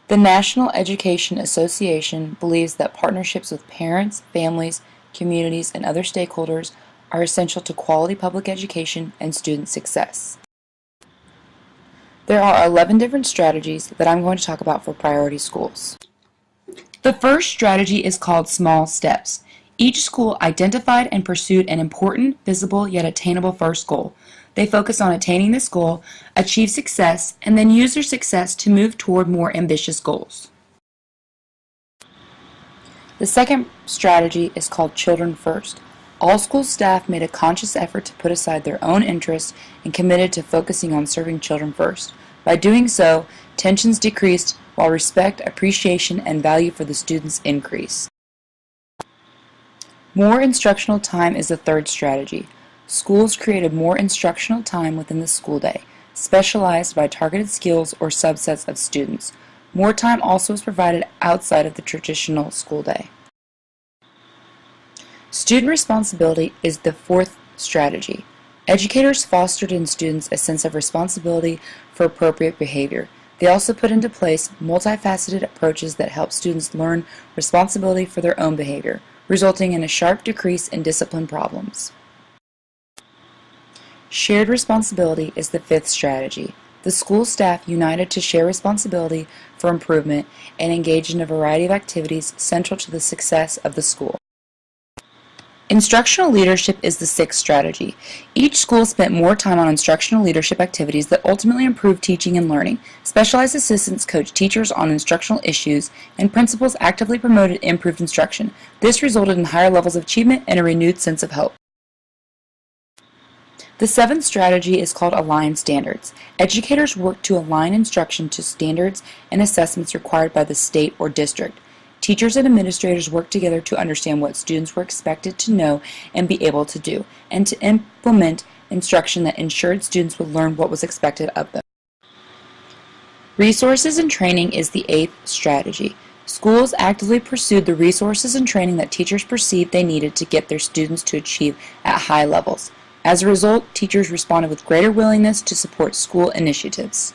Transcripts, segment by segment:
The National Education Association believes that partnerships with parents, families, communities, and other stakeholders are essential to quality public education and student success. There are 11 different strategies that I'm going to talk about for priority schools. The first strategy is called small steps. Each school identified and pursued an important, visible, yet attainable first goal. They focus on attaining this goal, achieve success, and then use their success to move toward more ambitious goals. The second strategy is called Children First. All school staff made a conscious effort to put aside their own interests and committed to focusing on serving children first. By doing so, tensions decreased while respect, appreciation, and value for the students increased. More instructional time is the third strategy. Schools created more instructional time within the school day, specialized by targeted skills or subsets of students. More time also is provided outside of the traditional school day. Student responsibility is the fourth strategy. Educators fostered in students a sense of responsibility for appropriate behavior. They also put into place multifaceted approaches that help students learn responsibility for their own behavior, resulting in a sharp decrease in discipline problems. Shared responsibility is the fifth strategy. The school staff united to share responsibility for improvement and engaged in a variety of activities central to the success of the school. Instructional leadership is the sixth strategy. Each school spent more time on instructional leadership activities that ultimately improved teaching and learning. Specialized assistants coached teachers on instructional issues, and principals actively promoted improved instruction. This resulted in higher levels of achievement and a renewed sense of hope. The seventh strategy is called Align Standards. Educators worked to align instruction to standards and assessments required by the state or district. Teachers and administrators worked together to understand what students were expected to know and be able to do, and to implement instruction that ensured students would learn what was expected of them. Resources and training is the eighth strategy. Schools actively pursued the resources and training that teachers perceived they needed to get their students to achieve at high levels. As a result, teachers responded with greater willingness to support school initiatives.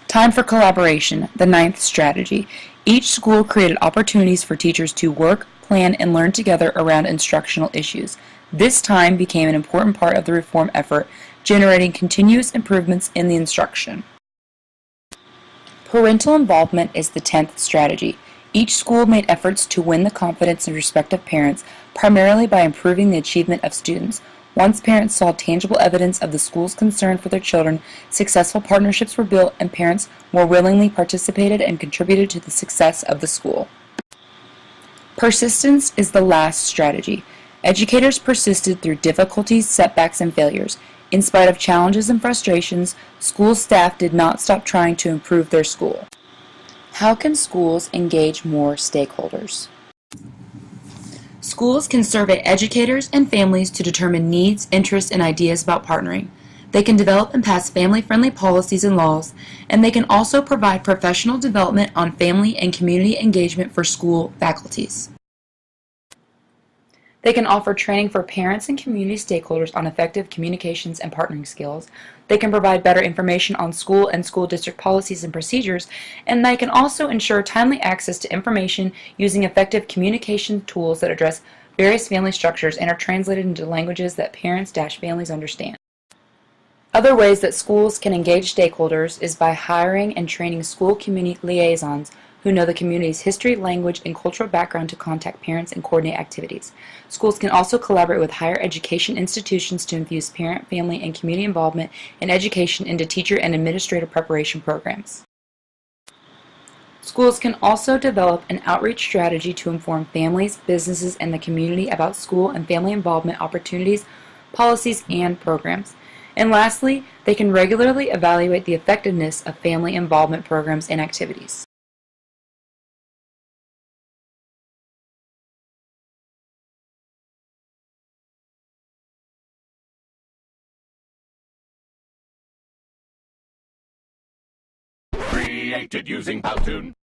Time for collaboration, the ninth strategy. Each school created opportunities for teachers to work, plan, and learn together around instructional issues. This time became an important part of the reform effort, generating continuous improvements in the instruction. Parental involvement is the 10th strategy. Each school made efforts to win the confidence and respect of parents, primarily by improving the achievement of students. Once parents saw tangible evidence of the school's concern for their children, successful partnerships were built and parents more willingly participated and contributed to the success of the school. Persistence is the last strategy. Educators persisted through difficulties, setbacks, and failures. In spite of challenges and frustrations, school staff did not stop trying to improve their school. How can schools engage more stakeholders? Schools can survey educators and families to determine needs, interests, and ideas about partnering. They can develop and pass family-friendly policies and laws, and they can also provide professional development on family and community engagement for school faculties. They can offer training for parents and community stakeholders on effective communications and partnering skills. They can provide better information on school and school district policies and procedures, and they can also ensure timely access to information using effective communication tools that address various family structures and are translated into languages that parents/families understand. Other ways that schools can engage stakeholders is by hiring and training school community liaisons who know the community's history, language, and cultural background to contact parents and coordinate activities. Schools can also collaborate with higher education institutions to infuse parent, family, and community involvement in education into teacher and administrator preparation programs. Schools can also develop an outreach strategy to inform families, businesses, and the community about school and family involvement opportunities, policies, and programs. And lastly, they can regularly evaluate the effectiveness of family involvement programs and activities. Created using Powtoon.